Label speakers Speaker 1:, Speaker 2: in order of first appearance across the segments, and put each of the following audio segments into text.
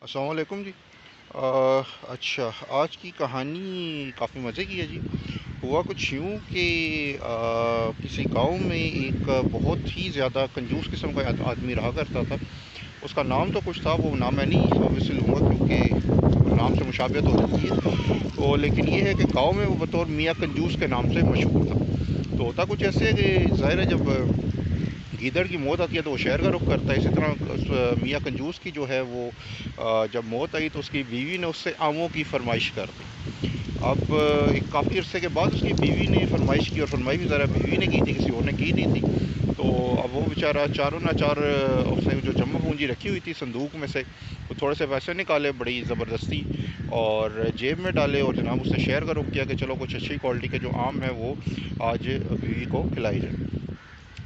Speaker 1: السلام علیکم جی۔ اچھا، آج کی کہانی کافی مزے کی ہے جی۔ ہوا کچھ یوں کہ کسی گاؤں میں ایک بہت ہی زیادہ کنجوس قسم کا آدمی رہا کرتا تھا۔ اس کا نام تو کچھ تھا، وہ نام میں نہیں اوبیسلی لوں گا کیونکہ نام سے مشابہت ہو جاتی ہے تو، لیکن یہ ہے کہ گاؤں میں وہ بطور میاں کنجوس کے نام سے مشہور تھا۔ تو ہوتا کچھ ایسے ہے کہ ظاہر ہے جب گیدڑ کی موت آتی ہے تو وہ شہر کا رخ کرتا ہے، اسی طرح میاں کنجوس کی جو ہے وہ جب موت آئی تو اس کی بیوی نے اس سے آموں کی فرمائش کر دی۔ اب ایک کافی عرصے کے بعد اس کی بیوی نے فرمائش کی، اور فرمائی بھی ذرا بیوی نے کی تھی، کسی اور نے کی نہیں تھی۔ تو اب وہ بیچارہ چاروں نہ چار اس نے جو جمع پونجی رکھی ہوئی تھی صندوق میں سے، وہ تھوڑے سے پیسے نکالے بڑی زبردستی اور جیب میں ڈالے، اور جناب اس نے شہر کا رخ کیا کہ چلو کچھ اچھی کوالٹی کے جو آم ہیں وہ آج بیوی کو کھلائی جائے۔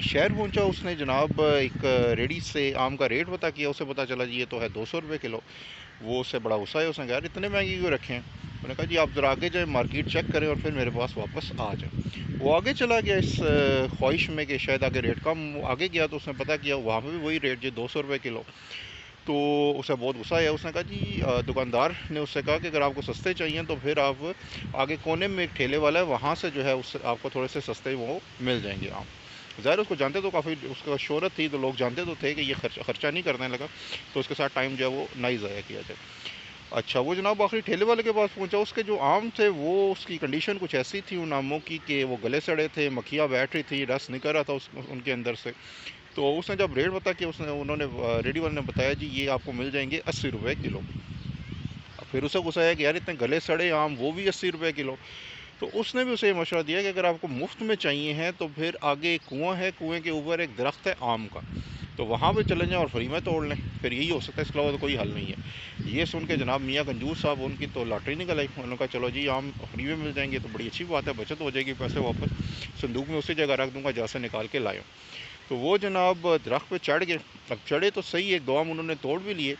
Speaker 1: شہر پہنچا اس نے جناب، ایک ریڈی سے آم کا ریٹ پتہ کیا، اسے پتہ چلا جی یہ تو ہے 200 روپے کلو۔ وہ اس سے بڑا غصہ ہے، اس نے کہا یار اتنے مہنگی کیوں رکھے ہیں؟ میں نے کہا جی آپ ذرا آگے جائیں، مارکیٹ چیک کریں اور پھر میرے پاس واپس آ جائیں۔ وہ آگے چلا گیا اس خواہش میں کہ شاید آگے ریٹ کم، آگے گیا تو اس نے پتہ کیا وہاں پہ بھی وہی ریٹ جی 200 روپے کلو۔ تو اسے بہت غصہ آیا، اس نے کہا جی دکاندار نے اس سے کہا کہ اگر آپ کو سستے چاہیے تو پھر آپ آگے کونے میں ایک ٹھیلے والا ہے، وہاں سے جو ہے اس آپ کو تھوڑے سے سستے وہ مل جائیں گے آم۔ ظاہر اس کو جانتے تو کافی اس کا شہرت تھی تو لوگ جانتے تو تھے کہ یہ خرچہ نہیں کرنے لگا، تو اس کے ساتھ ٹائم جو ہے وہ نہ ہی ضائع کیا جائے۔ اچھا، وہ جناب آخری ٹھیلے والے کے پاس پہنچا، اس کے جو آم تھے وہ اس کی کنڈیشن کچھ ایسی تھی ان آموں کی کہ وہ گلے سڑے تھے، مکھیاں بیٹھ رہی تھی، رس نکل رہا تھا ان کے اندر سے۔ تو اس نے جب ریٹ بتا کہ انہوں نے ریڈی والے نے بتایا جی یہ آپ کو مل جائیں گے 80 روپے کلو۔ پھر اسے غصہ آیا کہ یار اتنے گلے سڑے آم وہ بھی 80 روپے کلو۔ تو اس نے بھی اسے یہ مشورہ دیا کہ اگر آپ کو مفت میں چاہیے ہیں تو پھر آگے ایک کنواں ہے، کنویں کے اوپر ایک درخت ہے آم کا، تو وہاں پہ چلے جائیں اور فری میں توڑ لیں، پھر یہی ہو سکتا ہے، اس کے علاوہ تو کوئی حل نہیں ہے۔ یہ سن کے جناب میاں کنجوس صاحب ان کی تو لاٹری نکل آئی، انہوں نے کہا چلو جی آم فری میں مل جائیں گے تو بڑی اچھی بات ہے، بچت ہو جائے گی، پیسے واپس صندوق میں اسی جگہ رکھ دوں گا جہاں سے نکال کے لائے۔ تو وہ جناب درخت پہ چڑھ گئے، اب چڑھے تو صحیح، ایک دو آم انہوں نے توڑ بھی لیے،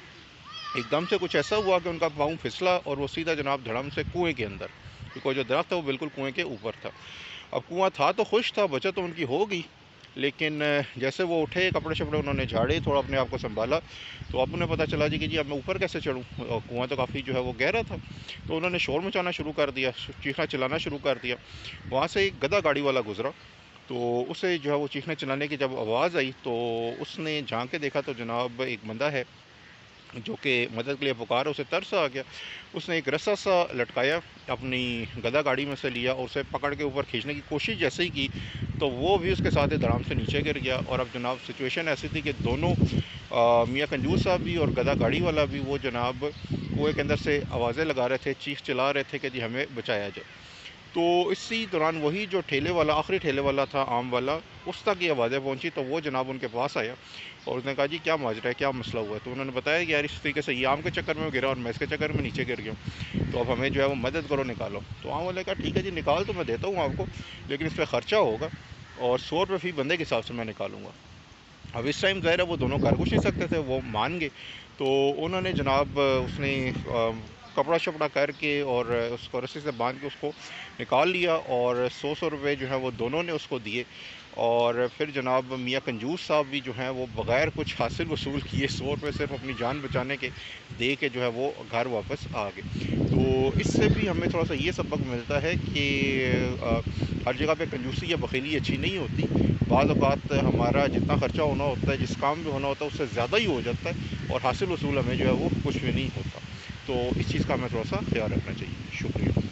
Speaker 1: ایک دم سے کچھ ایسا ہوا کہ ان کا پاؤں پھسلا اور وہ سیدھا جناب دھڑم سے کنویں کے اندر، کیونکہ جو درخت تھا وہ بالکل کنویں کے اوپر تھا۔ اب کنواں تھا تو خوش تھا، بچت تو ان کی ہو گئی، لیکن جیسے وہ اٹھے کپڑے شپڑے انہوں نے جھاڑے، تھوڑا اپنے آپ کو سنبھالا، تو اب انہیں پتہ چلا جی کہ جی اب میں اوپر کیسے چڑھوں، اور کنواں تو کافی جو ہے وہ گہرا تھا۔ تو انہوں نے شور مچانا شروع کر دیا، چیخنا چلانا شروع کر دیا۔ وہاں سے ایک گدھا گاڑی والا گزرا، تو اسے جو ہے وہ چیخنے چلانے کی جب آواز آئی تو اس نے جھانک کے دیکھا تو جناب ایک بندہ ہے جو کہ مدد کے لیے پکارا، اسے ترس آ گیا، اس نے ایک رسا سا لٹکایا، اپنی گدھا گاڑی میں سے لیا اور اسے پکڑ کے اوپر کھینچنے کی کوشش جیسے ہی کی تو وہ بھی اس کے ساتھ دھڑام سے نیچے گر گیا۔ اور اب جناب سچویشن ایسی تھی کہ دونوں میاں کنجوس صاحب بھی اور گدھا گاڑی والا بھی وہ جناب کنویں کے اندر سے آوازیں لگا رہے تھے، چیخ چلا رہے تھے کہ جی ہمیں بچایا جائے۔ تو اسی دوران وہی جو ٹھیلے والا آخری ٹھیلے والا تھا آم والا، اس تک یہ آوازیں پہنچی تو وہ جناب ان کے پاس آیا اور اس نے کہا جی کیا ماجرا ہے، کیا مسئلہ ہوا ہے؟ تو انہوں نے بتایا کہ یار اس طریقے سے یہ آم کے چکر میں گرا اور میں اس کے چکر میں نیچے گر گیا ہوں، تو اب ہمیں جو ہے وہ مدد کرو، نکالو۔ تو آم والے نے کہا ٹھیک ہے جی نکال تو میں دیتا ہوں آپ کو، لیکن اس پہ خرچہ ہوگا اور 100 روپے فی بندے کے حساب سے میں نکالوں گا۔ اب اس ٹائم ظاہر ہے وہ دونوں کر کچھ نہیں سکتے تھے، وہ مان گئے۔ تو انہوں نے جناب اس نے کپڑا شپڑا کر کے اور اس کو رسی سے باندھ کے اس کو نکال لیا اور 100 روپے جو ہے وہ دونوں نے اس کو دیے، اور پھر جناب میاں کنجوس صاحب بھی جو ہیں وہ بغیر کچھ حاصل وصول کیے 100 روپے صرف اپنی جان بچانے کے دے کے جو ہے وہ گھر واپس آ گئے۔ تو اس سے بھی ہمیں تھوڑا سا یہ سبق ملتا ہے کہ ہر جگہ پہ کنجوسی یا بخیلی اچھی نہیں ہوتی، بعض اوقات ہمارا جتنا خرچہ ہونا ہوتا ہے، جس کام میں ہونا ہوتا ہے اس سے زیادہ ہی ہو جاتا ہے اور حاصل وصول ہمیں جو ہے وہ کچھ بھی نہیں ہوتا۔ تو اس چیز کا ہمیں تھوڑا سا خیال رکھنا چاہیے۔ شکریہ۔